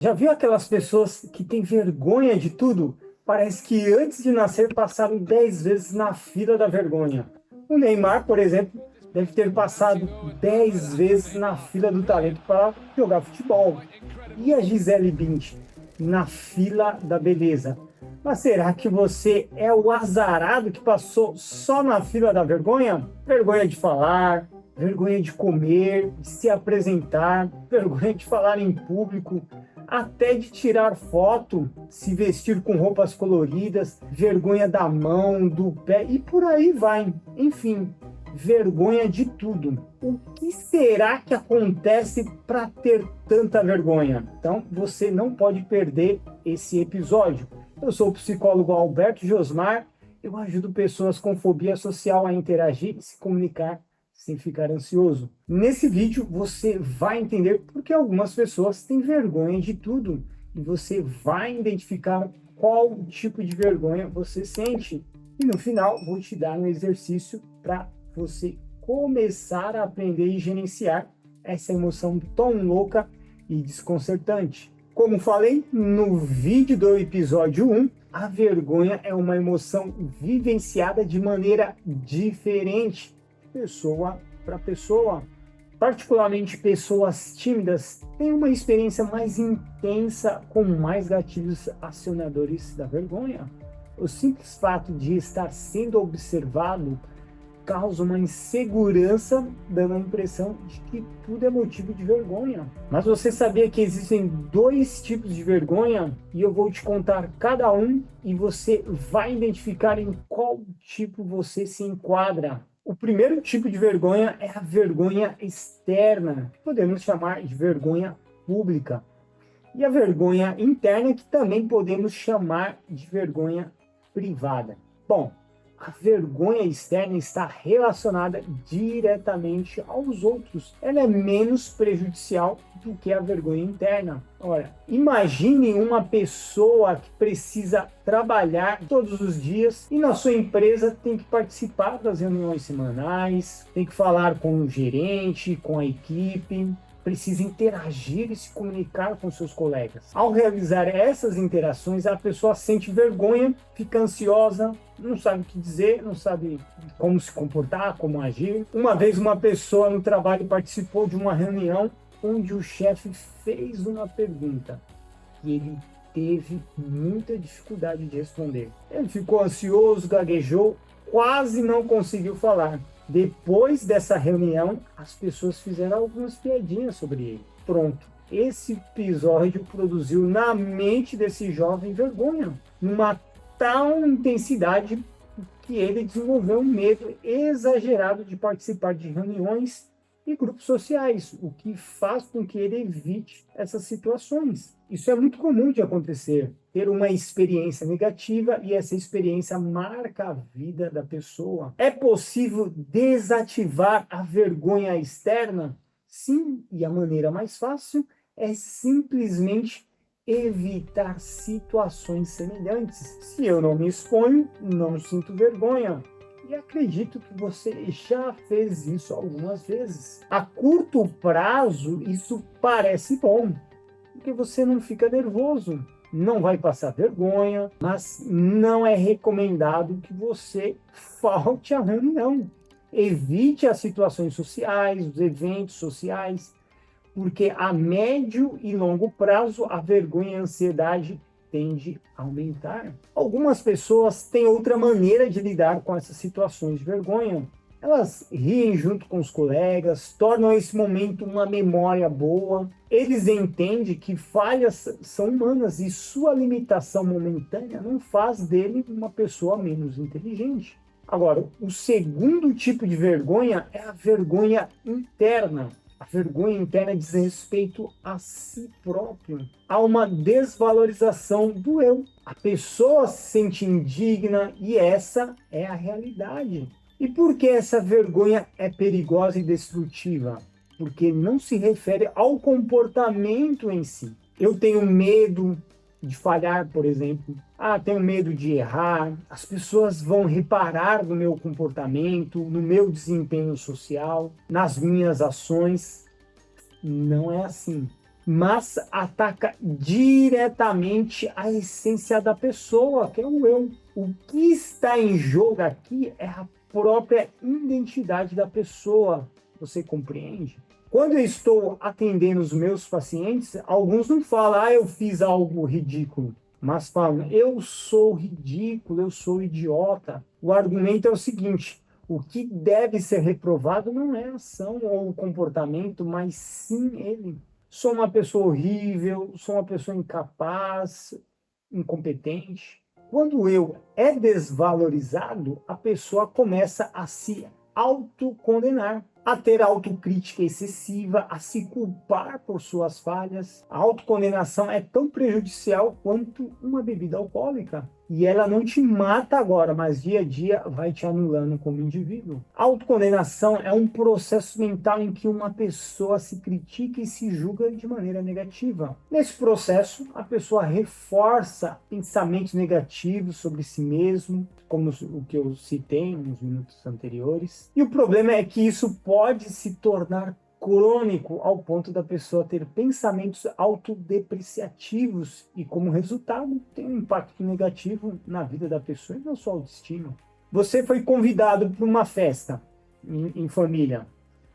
Já viu aquelas pessoas que têm vergonha de tudo? Parece que antes de nascer passaram 10 vezes na fila da vergonha. O Neymar, por exemplo, deve ter passado 10 vezes na fila do talento para jogar futebol. E a Gisele Bündchen na fila da beleza. Mas será que você é o azarado que passou só na fila da vergonha? Vergonha de falar, vergonha de comer, de se apresentar, vergonha de falar em público, até de tirar foto, se vestir com roupas coloridas, vergonha da mão, do pé e por aí vai. Enfim, vergonha de tudo. O que será que acontece para ter tanta vergonha? Então, você não pode perder esse episódio. Eu sou o psicólogo Alberto Josmar. Eu ajudo pessoas com fobia social a interagir e se comunicar sem ficar ansioso. Nesse vídeo você vai entender por que algumas pessoas têm vergonha de tudo e você vai identificar qual tipo de vergonha você sente. E no final vou te dar um exercício para você começar a aprender e gerenciar essa emoção tão louca e desconcertante. Como falei no vídeo do episódio 1, a vergonha é uma emoção vivenciada de maneira diferente, pessoa para pessoa. Particularmente pessoas tímidas têm uma experiência mais intensa com mais gatilhos acionadores da vergonha. O simples fato de estar sendo observado causa uma insegurança, dando a impressão de que tudo é motivo de vergonha. Mas você sabia que existem dois tipos de vergonha? E eu vou te contar cada um e você vai identificar em qual tipo você se enquadra. O primeiro tipo de vergonha é a vergonha externa, que podemos chamar de vergonha pública. E a vergonha interna, que também podemos chamar de vergonha privada. Bom, a vergonha externa está relacionada diretamente aos outros. Ela é menos prejudicial do que a vergonha interna. Ora, imagine uma pessoa que precisa trabalhar todos os dias e na sua empresa tem que participar das reuniões semanais, tem que falar com o gerente, com a equipe, precisa interagir e se comunicar com seus colegas. Ao realizar essas interações, a pessoa sente vergonha, fica ansiosa, não sabe o que dizer, não sabe como se comportar, como agir. Uma vez uma pessoa no trabalho participou de uma reunião onde o chefe fez uma pergunta e ele teve muita dificuldade de responder. Ele ficou ansioso, gaguejou, quase não conseguiu falar. Depois dessa reunião, as pessoas fizeram algumas piadinhas sobre ele. Pronto. Esse episódio produziu na mente desse jovem vergonha, numa tal intensidade que ele desenvolveu um medo exagerado de participar de reuniões e grupos sociais, o que faz com que ele evite essas situações. Isso é muito comum de acontecer, ter uma experiência negativa e essa experiência marca a vida da pessoa. É possível desativar a vergonha externa? Sim, e a maneira mais fácil é simplesmente evitar situações semelhantes. Se eu não me exponho, não sinto vergonha. E acredito que você já fez isso algumas vezes. A curto prazo, isso parece bom, porque você não fica nervoso, não vai passar vergonha, mas não é recomendado que você falte à reunião. Evite as situações sociais, os eventos sociais, porque a médio e longo prazo a vergonha e a ansiedade tende a aumentar. Algumas pessoas têm outra maneira de lidar com essas situações de vergonha. Elas riem junto com os colegas, tornam esse momento uma memória boa. Eles entendem que falhas são humanas e sua limitação momentânea não faz dele uma pessoa menos inteligente. Agora, o segundo tipo de vergonha é a vergonha interna. A vergonha interna diz respeito a si próprio. Há uma desvalorização do eu. A pessoa se sente indigna e essa é a realidade. E por que essa vergonha é perigosa e destrutiva? Porque não se refere ao comportamento em si. Eu tenho medo de falhar, por exemplo. Tenho medo de errar. As pessoas vão reparar no meu comportamento, no meu desempenho social, nas minhas ações. Não é assim. mas ataca diretamente a essência da pessoa, que é o eu. O que está em jogo aqui é a própria identidade da pessoa. Você compreende? Quando eu estou atendendo os meus pacientes, alguns não falam, eu fiz algo ridículo, mas falam, eu sou ridículo, eu sou idiota. O argumento é o seguinte: o que deve ser reprovado não é a ação ou o comportamento, mas sim ele. Sou uma pessoa horrível, sou uma pessoa incapaz, incompetente. Quando o eu é desvalorizado, a pessoa começa a se autocondenar, a ter autocrítica excessiva, a se culpar por suas falhas. A autocondenação é tão prejudicial quanto uma bebida alcoólica. E ela não te mata agora, mas dia a dia vai te anulando como indivíduo. A autocondenação é um processo mental em que uma pessoa se critica e se julga de maneira negativa. Nesse processo, a pessoa reforça pensamentos negativos sobre si mesmo, como o que eu citei nos minutos anteriores. E o problema é que isso pode se tornar crônico ao ponto da pessoa ter pensamentos autodepreciativos e, como resultado, tem um impacto negativo na vida da pessoa e na sua autoestima. Você foi convidado para uma festa em família,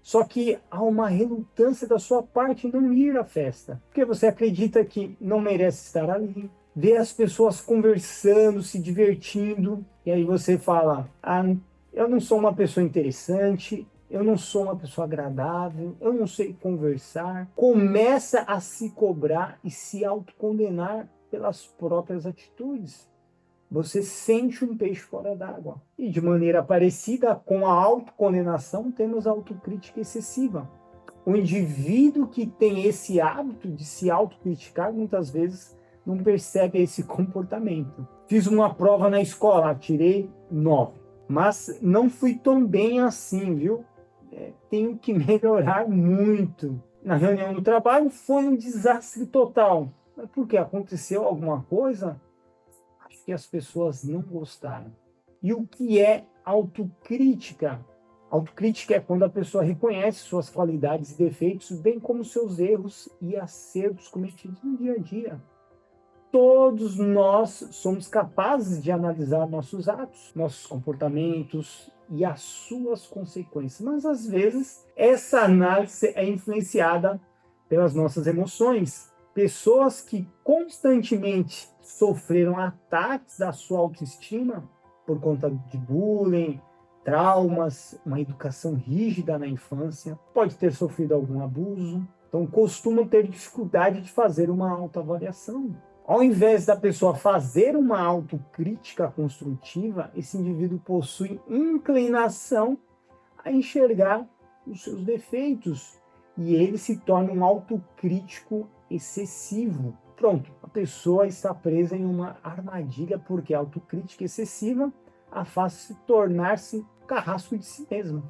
só que há uma relutância da sua parte em não ir à festa, porque você acredita que não merece estar ali, vê as pessoas conversando, se divertindo, e aí você fala, eu não sou uma pessoa interessante, eu não sou uma pessoa agradável, eu não sei conversar. Começa a se cobrar e se autocondenar pelas próprias atitudes. Você sente um peixe fora d'água. E de maneira parecida com a autocondenação, temos a autocrítica excessiva. O indivíduo que tem esse hábito de se autocriticar, muitas vezes, não percebe esse comportamento. Fiz uma prova na escola, tirei 9. Mas não fui tão bem assim, viu? Tenho que melhorar muito. Na reunião do trabalho foi um desastre total. Mas por que? Aconteceu alguma coisa? Acho que as pessoas não gostaram. E o que é autocrítica? Autocrítica é quando a pessoa reconhece suas qualidades e defeitos, bem como seus erros e acertos cometidos no dia a dia. Todos nós somos capazes de analisar nossos atos, nossos comportamentos e as suas consequências, mas às vezes essa análise é influenciada pelas nossas emoções. Pessoas que constantemente sofreram ataques à sua autoestima por conta de bullying, traumas, uma educação rígida na infância, pode ter sofrido algum abuso, então costumam ter dificuldade de fazer uma autoavaliação. Ao invés da pessoa fazer uma autocrítica construtiva, esse indivíduo possui inclinação a enxergar os seus defeitos e ele se torna um autocrítico excessivo. Pronto, a pessoa está presa em uma armadilha porque a autocrítica excessiva a faz tornar-se carrasco de si mesma.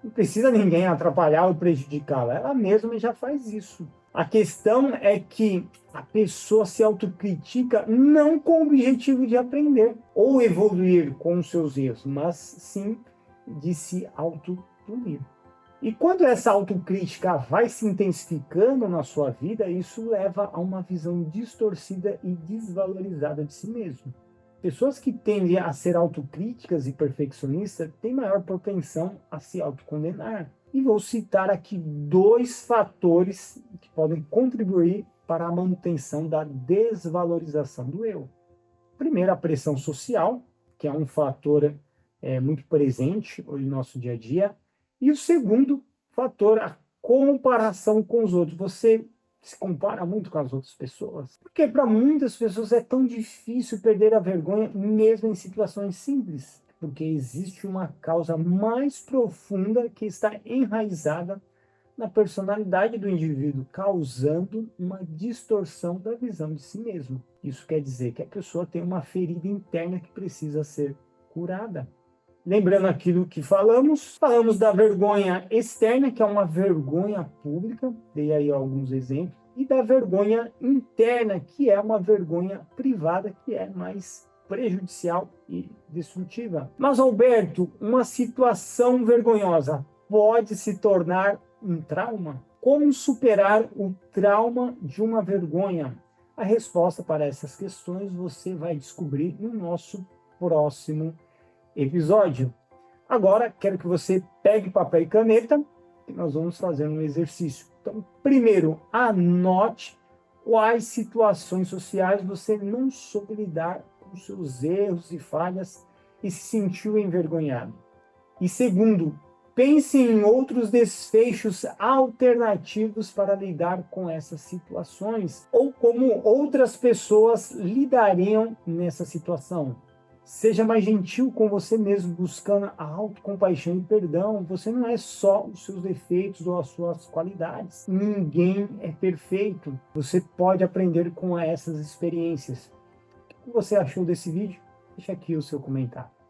Não precisa ninguém atrapalhar ou prejudicá-la, ela mesma já faz isso. A questão é que a pessoa se autocritica não com o objetivo de aprender ou evoluir com os seus erros, mas sim de se autopunir. E quando essa autocrítica vai se intensificando na sua vida, isso leva a uma visão distorcida e desvalorizada de si mesmo. Pessoas que tendem a ser autocríticas e perfeccionistas têm maior propensão a se autocondenar. E vou citar aqui 2 fatores que podem contribuir para a manutenção da desvalorização do eu. Primeiro, a pressão social, que é um fator muito presente no nosso dia a dia. E o segundo fator, a comparação com os outros. Você se compara muito com as outras pessoas. Porque para muitas pessoas é tão difícil perder a vergonha, mesmo em situações simples. Porque existe uma causa mais profunda que está enraizada na personalidade do indivíduo, causando uma distorção da visão de si mesmo. Isso quer dizer que a pessoa tem uma ferida interna que precisa ser curada. Lembrando aquilo que falamos da vergonha externa, que é uma vergonha pública, dei aí alguns exemplos, e da vergonha interna, que é uma vergonha privada, que é mais prejudicial e destrutiva. Mas, Alberto, uma situação vergonhosa pode se tornar um trauma? Como superar o trauma de uma vergonha? A resposta para essas questões você vai descobrir no nosso próximo episódio. Agora, quero que você pegue papel e caneta, e nós vamos fazer um exercício. Então, primeiro, anote quais situações sociais você não soube lidar com seus erros e falhas e se sentiu envergonhado. E segundo, pense em outros desfechos alternativos para lidar com essas situações ou como outras pessoas lidariam nessa situação. Seja mais gentil com você mesmo, buscando a autocompaixão e perdão. Você não é só os seus defeitos ou as suas qualidades. Ninguém é perfeito. Você pode aprender com essas experiências. O que você achou desse vídeo? Deixa aqui o seu comentário.